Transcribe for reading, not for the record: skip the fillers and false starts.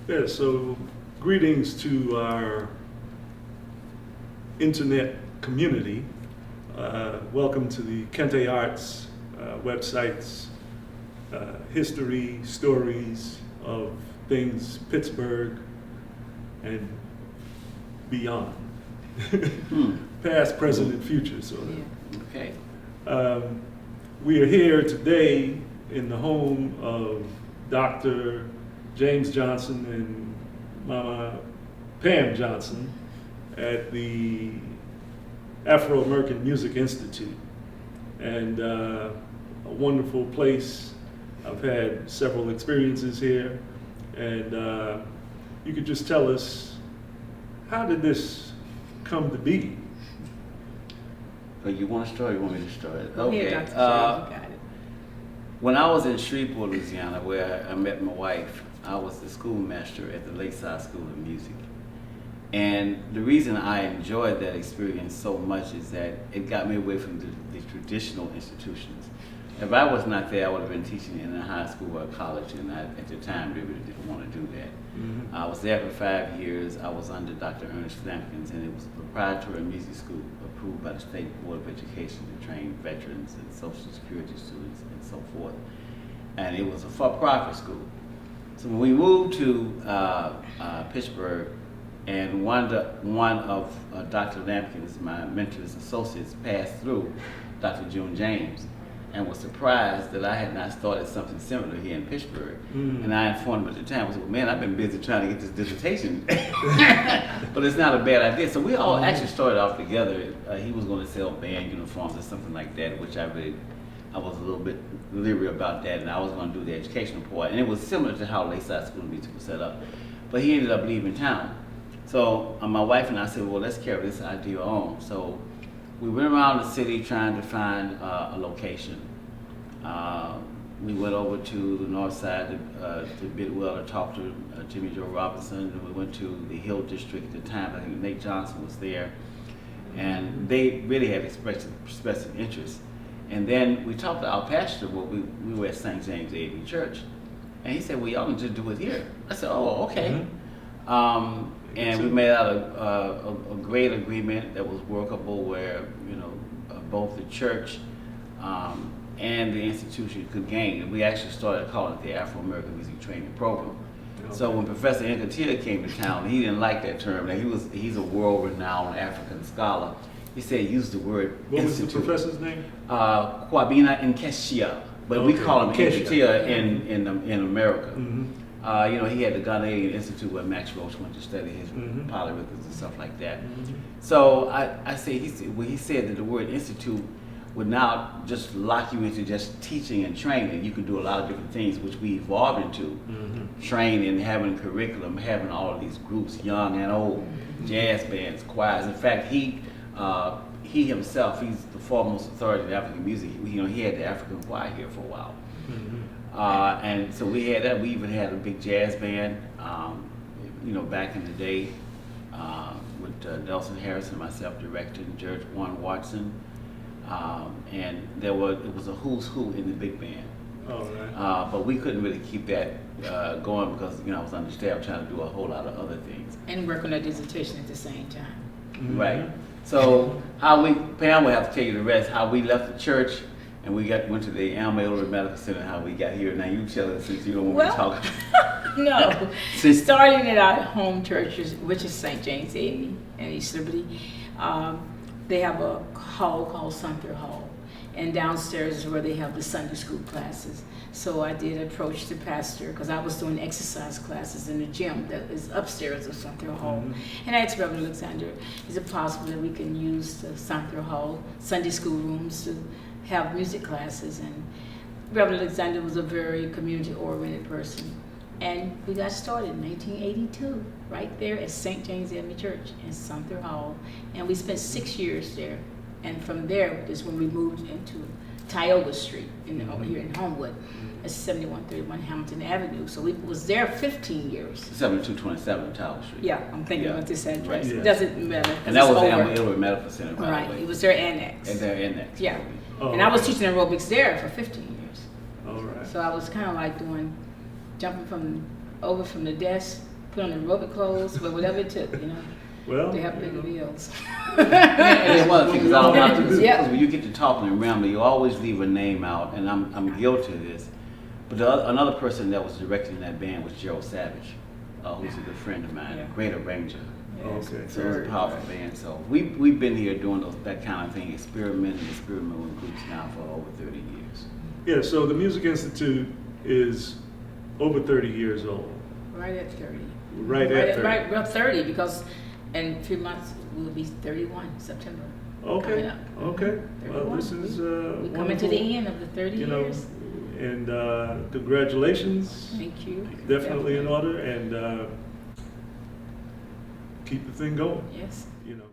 Yeah, so greetings to our internet community. Welcome to the Kente Arts website's history, stories of things Pittsburgh and beyond. Past, present, and future, sort of. Yeah. Okay. We are here today in the home of Dr. James Johnson and Mama Pam Johnson at the Afro-American Music Institute. And a wonderful place. I've had several experiences here. And you could just tell us, how did this come to be? So you want to start or you want me to start? Okay. Dr. Got it. When I was in Shreveport, Louisiana, where I met my wife, I was the schoolmaster at the Lakeside School of Music. And the reason I enjoyed that experience so much is that it got me away from the traditional institutions. If I was not there, I would have been teaching in a high school or a college, and I, at the time, really didn't want to do that. Mm-hmm. I was there for 5 years. I was under Dr. Ernest Flampkins, and it was a proprietary music school approved by the State Board of Education to train veterans and Social Security students and so forth. And it was a for-profit school. So when we moved to Pittsburgh, and one of Dr. Lampkins, my mentor's associates, passed through Dr. June James, and was surprised that I had not started something similar here in Pittsburgh. Mm. And I informed him at the time, I said, well, man, I've been busy trying to get this dissertation, but it's not a bad idea. So we all actually started off together. He was going to sell band uniforms or something like that, which I was a little bit leery about that, and I was going to do the educational part. And it was similar to how Lakeside School of Music was set up. But he ended up leaving town. So my wife and I said, well, let's carry this idea on. So we went around the city trying to find a location. We went over to the north side to Bidwell to talk to Jimmy Joe Robinson, and we went to the Hill District at the time. I think Nate Johnson was there, and they really had expressed interest. And then we talked to our pastor. Well, we were at St. James AAMI Church, and he said, well, y'all can just do it here. I said, oh, okay. Mm-hmm. And we made out a great agreement that was workable, where both the church and the institution could gain. And we actually started calling it the Afro-American Music Training Program. Okay. So when Professor Kente came to town, he didn't like that term. Now he's a world-renowned African scholar. He said use the word What institute. Was the professor's name? Kwabena Nkeshia, but we call him Nkeshia in America. Mm-hmm. He had the Ghanaian Institute where Max Roach went to study his polyrhythms and stuff like that. Mm-hmm. So he said that the word institute would not just lock you into just teaching and training. You could do a lot of different things, which we evolved into. Mm-hmm. Training, having curriculum, having all of these groups, young and old, jazz bands, choirs. In fact, he himself, he's the foremost authority in African music. He had the African choir here for a while. Mm-hmm. And so we had that. We even had a big jazz band, back in the day, with Nelson Harrison and myself directing, George Warren Watson, and it was a who's who in the big band. Oh, right. But we couldn't really keep that going because I was understaffed trying to do a whole lot of other things. And work on a dissertation at the same time. Mm-hmm. Right. So Pam will have to tell you the rest, how we left the church and we went to the AAMI Medical Center, how we got here. Now you tell us, since you don't want me to talk. No. Starting at our home church, which is St. James AAMI in East Liberty, they have a hall called Sumter Hall. And downstairs is where they have the Sunday school classes. So I did approach the pastor, because I was doing exercise classes in the gym that is upstairs of Sumter Hall. Mm-hmm. And I asked Reverend Alexander, is it possible that we can use the Sumter Hall Sunday school rooms to have music classes? And Reverend Alexander was a very community-oriented person. And we got started in 1982, right there at St. James AAMI Church in Sumter Hall. And we spent 6 years there. And from there is when we moved into Tioga Street over here in Homewood. It's 7131 Hamilton Avenue. So we was there 15 years. 7227 Tioga Street. Yeah, I'm thinking about this address. Right. It doesn't matter. And that was the AAMI Medical Center, by right. the way. It was their annex. And their annex. Yeah. Oh, and I was teaching aerobics there for 15 years. All right. So I was kind of like jumping over from the desk put on aerobic clothes, but whatever it took, you know. Well, They have bigger bills. And then one of the things I don't like to do, Yeah. because when you get to talking and rambling, you always leave a name out, and I'm guilty of this. But another person that was directing that band was Gerald Savage, who's a good friend of mine, Yeah. a great arranger. Yes, Okay. So it was a powerful band. So we've been here doing that kind of thing, experimenting with groups now for over 30 years. yeah, so the Music Institute is over 30 years old. Right at 30. Right at 30. Right, well, 30, because in a few months we'll be 31, September. Okay, Coming up. okay. Well, 31. this is We coming to the end of the 30 you know, years. and congratulations. Thank you. Definitely in order, and keep the thing going, Yes. you know.